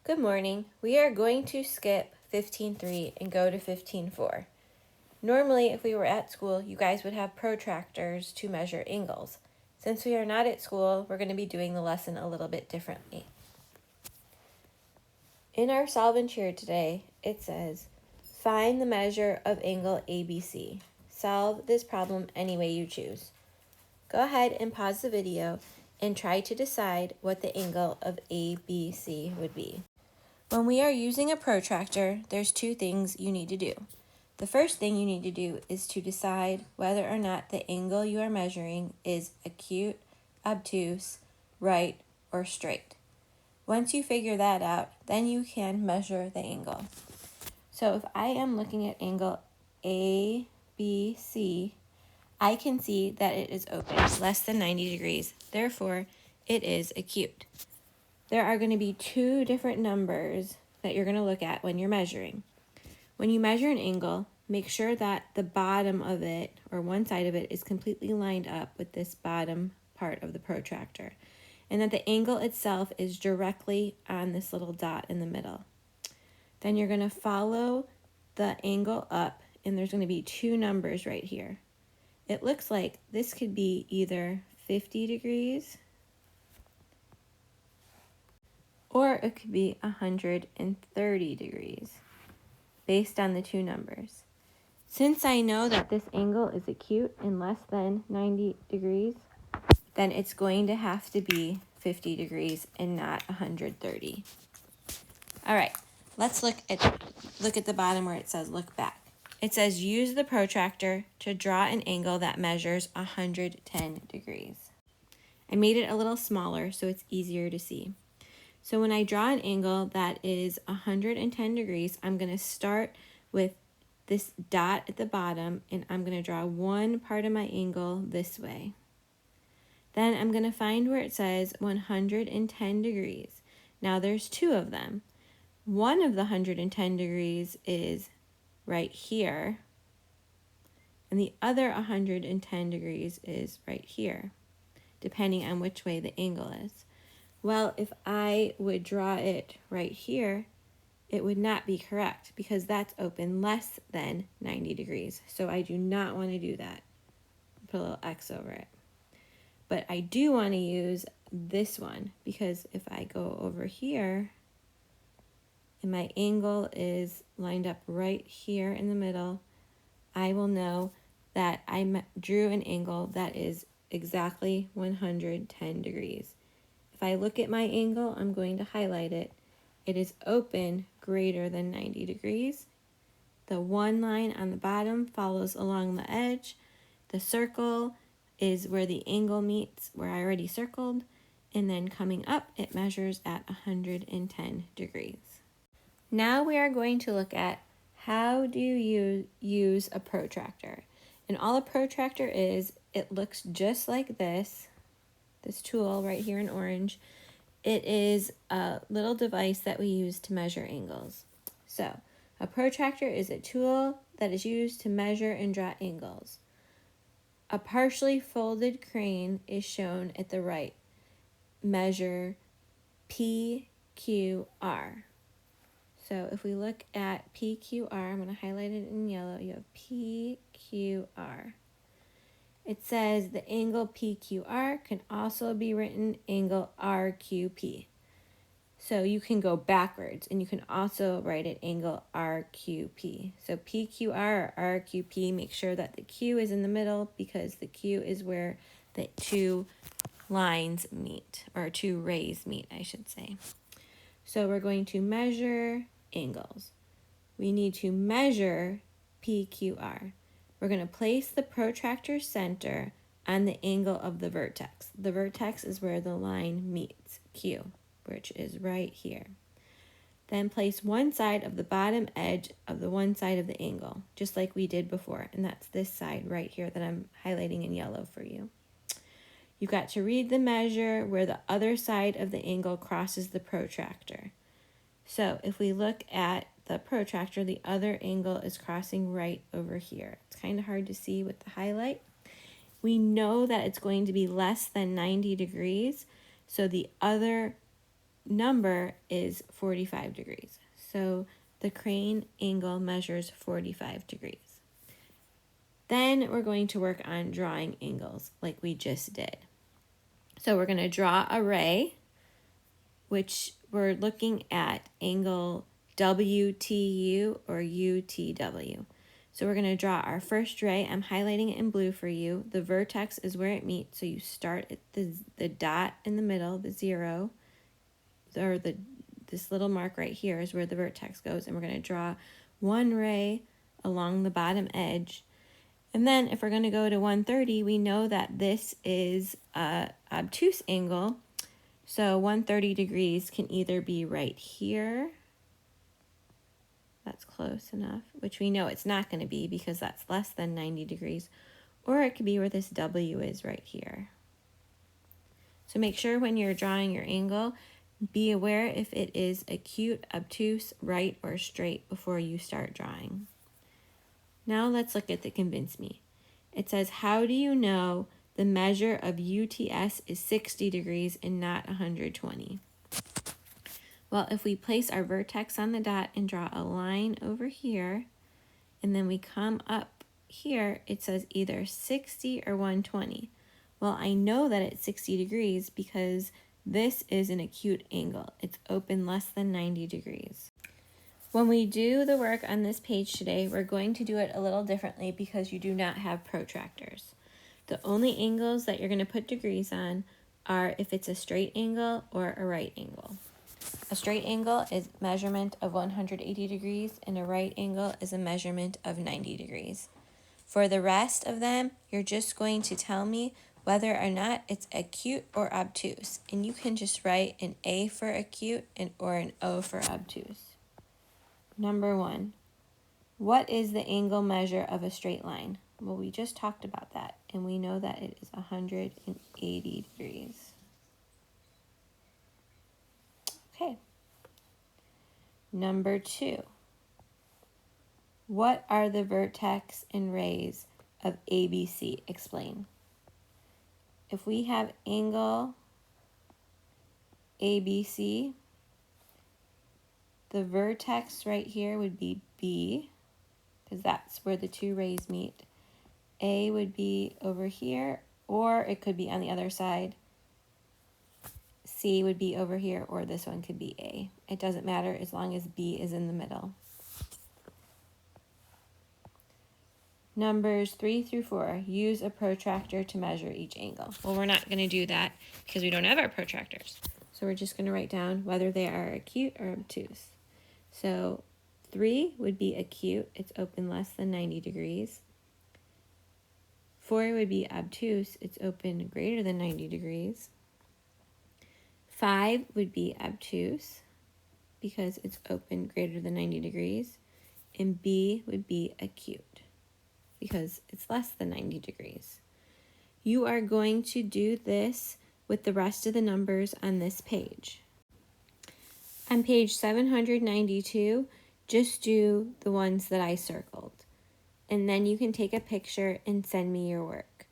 Good morning. We are going to skip 15.3 and go to 15.4. Normally, if we were at school, you guys would have protractors to measure angles. Since we are not at school, we're going to be doing the lesson a little bit differently. In our solve and share today, it says, find the measure of angle ABC. Solve this problem any way you choose. Go ahead and pause the video and try to decide what the angle of ABC would be. When we are using a protractor, there's two things you need to do. The first thing you need to do is to decide whether or not the angle you are measuring is acute, obtuse, right, or straight. Once you figure that out, then you can measure the angle. So if I am looking at angle ABC, I can see that it is open, less than 90 degrees. Therefore, it is acute. There are going to be two different numbers that you're going to look at when you're measuring. When you measure an angle, make sure that the bottom of it, or one side of it, is completely lined up with this bottom part of the protractor, and that the angle itself is directly on this little dot in the middle. Then you're going to follow the angle up, and there's going to be two numbers right here. It looks like this could be either 50 degrees or it could be 130 degrees based on the two numbers. Since I know that this angle is acute and less than 90 degrees, then it's going to have to be 50 degrees and not 130. All right, let's look at the bottom where it says look back. It says use the protractor to draw an angle that measures 110 degrees. I made it a little smaller so it's easier to see. So when I draw an angle that is 110 degrees, I'm going to start with this dot at the bottom, and I'm going to draw one part of my angle this way. Then I'm going to find where it says 110 degrees. Now there's two of them. One of the 110 degrees is right here, and the other 110 degrees is right here, depending on which way the angle is. Well, if I would draw it right here, it would not be correct because that's open less than 90 degrees. So I do not want to do that. Put a little X over it. But I do want to use this one because if I go over here and my angle is lined up right here in the middle, I will know that I drew an angle that is exactly 110 degrees. If I look at my angle, I'm going to highlight it. It is open greater than 90 degrees. The one line on the bottom follows along the edge. The circle is where the angle meets, where I already circled. And then coming up, it measures at 110 degrees. Now we are going to look at how do you use a protractor. And all a protractor is, it looks just like this tool right here in orange. It is a little device that we use to measure angles. So a protractor is a tool that is used to measure and draw angles. A partially folded crane is shown at the right. Measure PQR. So if we look at PQR, I'm going to highlight it in yellow. You have PQR. It says the angle PQR can also be written angle RQP. So you can go backwards and you can also write it angle RQP. So PQR or RQP, make sure that the Q is in the middle because the Q is where the two lines meet, or two rays meet, I should say. So we're going to measure angles. We need to measure PQR. We're going to place the protractor center on the angle of the vertex. The vertex is where the line meets Q, which is right here. Then place one side of the bottom edge of the one side of the angle, just like we did before, and that's this side right here that I'm highlighting in yellow for you. You've got to read the measure where the other side of the angle crosses the protractor. So if we look at the protractor, the other angle is crossing right over here. It's kind of hard to see with the highlight. We know that it's going to be less than 90 degrees, so the other number is 45 degrees. So the crane angle measures 45 degrees. Then we're going to work on drawing angles like we just did. So we're going to draw a ray, which we're looking at angle WTU or UTW. So we're going to draw our first ray. I'm highlighting it in blue for you. The vertex is where it meets. So you start at the dot in the middle, the 0, or this little mark right here is where the vertex goes. And we're going to draw one ray along the bottom edge. And then if we're going to go to 130, we know that this is an obtuse angle. So 130 degrees can either be right here. That's close enough, which we know it's not going to be because that's less than 90 degrees. Or it could be where this W is right here. So make sure when you're drawing your angle, be aware if it is acute, obtuse, right, or straight before you start drawing. Now let's look at the convince me. It says, how do you know the measure of UTS is 60 degrees and not 120? Well, if we place our vertex on the dot and draw a line over here, and then we come up here, it says either 60 or 120. Well, I know that it's 60 degrees because this is an acute angle. It's open less than 90 degrees. When we do the work on this page today, we're going to do it a little differently because you do not have protractors. The only angles that you're going to put degrees on are if it's a straight angle or a right angle. A straight angle is measurement of 180 degrees and a right angle is a measurement of 90 degrees. For the rest of them, you're just going to tell me whether or not it's acute or obtuse. And you can just write an A for acute or an O for obtuse. Number 1, what is the angle measure of a straight line? Well, we just talked about that, and we know that it is 180 degrees. Okay. Number 2, what are the vertex and rays of ABC? Explain. If we have angle ABC, the vertex right here would be B, because that's where the two rays meet. A would be over here, or it could be on the other side. C would be over here, or this one could be A. It doesn't matter as long as B is in the middle. Numbers 3 through 4, use a protractor to measure each angle. Well, we're not going to do that because we don't have our protractors. So we're just going to write down whether they are acute or obtuse. So 3 would be acute. It's open less than 90 degrees. 4 would be obtuse. It's open greater than 90 degrees. 5 would be obtuse because it's open greater than 90 degrees. And B would be acute because it's less than 90 degrees. You are going to do this with the rest of the numbers on this page. On page 792, just do the ones that I circled. And then you can take a picture and send me your work.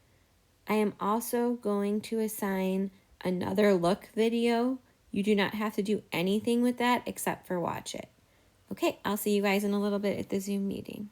I am also going to assign another look video. You do not have to do anything with that except for watch it. Okay, I'll see you guys in a little bit at the Zoom meeting.